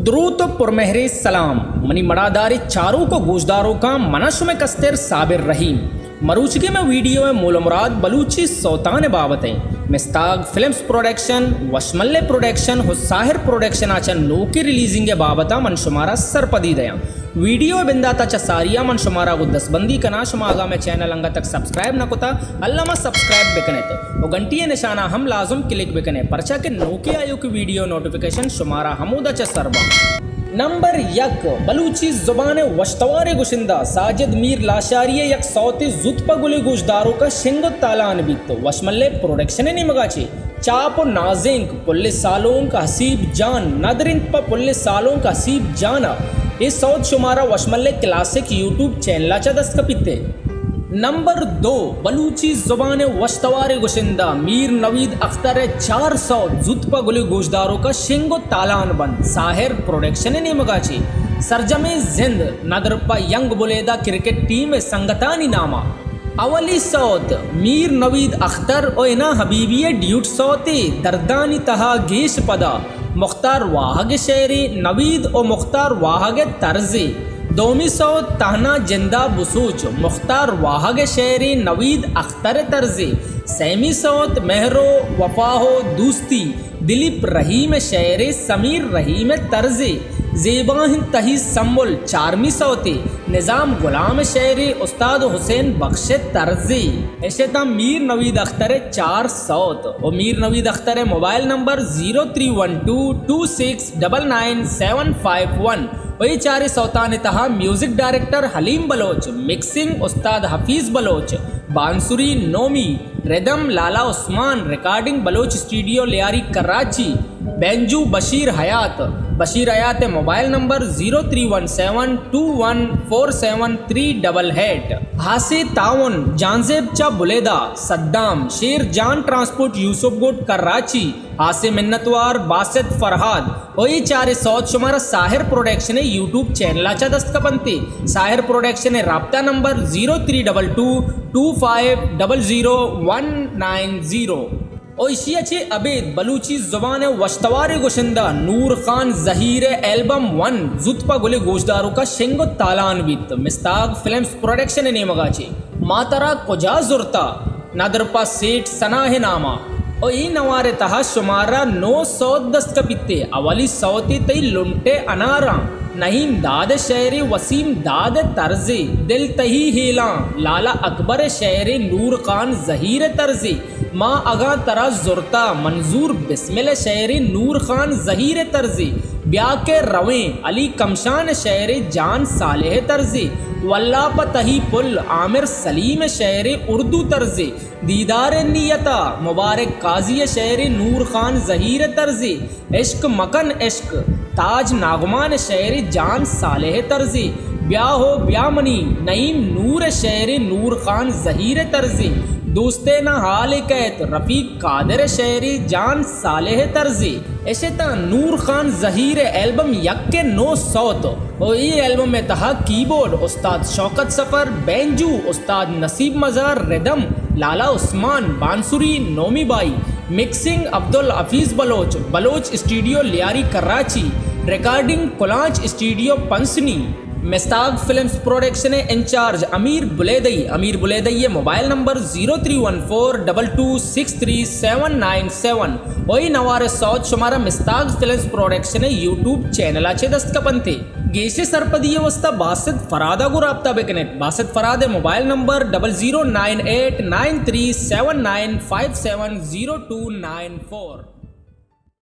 द्रुत पुरमेहरे सलाम मनी मड़ादारी चारों को गोशदारों का मनश में कस्तर साबिर रहीम मरूचगे में वीडियो में मूल मुराद बलूची सौतान बाबतें मिस्ताग फिल्म्स प्रोडक्शन वशमल्ले प्रोडक्शन हुसाहिर प्रोडक्शन आचन नो की रिलीजिंग के बाबता मन शुमारा सरपदी दया वीडियो बिंदाता चसारिया मन शुमारा को दसबंदी कना शुमागा में चैनल अंगा तक सब्सक्राइब न कुता अल्लामा सब्सक्राइब बिकने तो घंटी निशाना हम लाजुम क्लिक बिकने परचा के नो के आयु की वीडियो नोटिफिकेशन शुमारा हमूदा चसरबा नंबर यक बलूची जुबान वश्तवार गुशिंदा साजिद मीर लाशारिय यक सौती जुत्पा गुली गुशदारों का शिंगो तालान बीत वशमल्ले प्रोडक्शन ने मगाची चाप नाजिंग पुलिस सालों का हसीब जान नदरिंग पर पुलिस सालों का हसीब जाना इस सौद शुमारा वशमल्ले क्लासिक यूट्यूब चैनलाचा दस्तकपिते नंबर 2 बलूची जुबान वश्तवार गुशिंदा मीर नवीद अख्तर 400 जुत्पा गुली गोशदारों का शिंगो तालान बंद साहिर प्रोडक्शन ने मगाची सरजमे जिंद नदरपा यंग बुलेदा क्रिकेट टीम संगतानी नामा अवली सौत मीर नवीद अख्तर ओना हबीबिय ड्यूट सौते दर्दानी तहा गेश पदा मुख्तार वाहग शेरी नवीद और मुख्तार वाहग तर्जी दोमी सौत तहना जिंदा बसूच मुख्तार वाहग शेरी नवीद अख्तर तर्जी सैमी सौत महरो वफाहो दूस्ती दिलीप रहीम शेर समीर रहीम तर्जी जेबाहिन तही सम्मुल चारमी सौती निज़ाम गुलाम शेरी उस्ताद हुसैन बख्श तर्जी ऐसे तम मीर नवीद अख्तर 400 और मीर नवीद अख्तर मोबाइल नंबर 031226999751 वही 400 तहा music director Haleem Baloch mixing उस्ताद हफीज बलोच बांसुरी Nomi rhythm Lala Usman recording Baloch studio Lyari Karachi बेंजू बशीर हयात मोबाइल नंबर 0317214738 हासे ताउन जानजेब चा बुलेदा सद्दाम शेर जान ट्रांसपोर्ट यूसुफ गोट कराची हासे मिन्नतवार बासित फरहाद वही 400 शुमारा साहिर प्रोडक्शन यूट्यूब चैनलाचा दस्तकपंती साहिर प्रोडक्शन राब्ता नंबर 032225000190 ओशियाचे अबेद बलूची जुबान वश्तवार गुशिंदा नूर खान जहीर एल्बम 1 जुत्पा गुले गोशदारों का शिंगो तालान बीत मिस्ताग फिल्म्स प्रोडक्शन ने मगाची मातरा कुजा जुरता नदरपा सेठ सनाह नामा और ई नवारे तहा शुमारा 900 दस्तकपिते अवली सौती तई लुंटे अनारा नहीम दाद शेर वसीम दाद तर्जी दिल तही हेला लाला अकबर शेर नूर खान जहीर तर्जी माँ अगा तरा जुरता मंजूर बिस्मिल शेर नूर खान जहीर तर्जी ब्या के रवे अली कमशान शेर जान सालेह तर्जी वल्लाप तही पुल आमिर सलीम शेर उर्दू तर्जी दीदार नियता मुबारक काजी शेर नूर खान जहीर तर्जी इश्क मकन इश्क ताज नागमान शेर जान सालेह तर्जी ब्याहो ब्यामनी नईम नूर शेर नूर खान जहीर तर्जी दोस्ते न हाल कैत रफ़ीक कादिर शेरी जान सालेह तर्जी ऐसे नूर खान जहीर एल्बम यक्के 900 और ये एल्बम में तहा कीबोर्ड उस्ताद शौकत सफ़र बेंजू उस्ताद नसीब मज़ार रिदम लाला उस्मान बांसुरी नोमी बाई mixing Abdul Hafeez Baloch studio Lyari Karachi recording कुलांच studio Pasni Mistag films production incharge Amir Buledai mobile number 031422637797 वही नवारे सौद शुमारा मिस्ताग फिल्म्स प्रोडक्शन यूट्यूब चैनलाचे दस्तकपंते गेशे सरपदीय वस्ता बासित फरादा को राब्ता बेकनेट बासित फरादे मोबाइल नंबर 00989379570294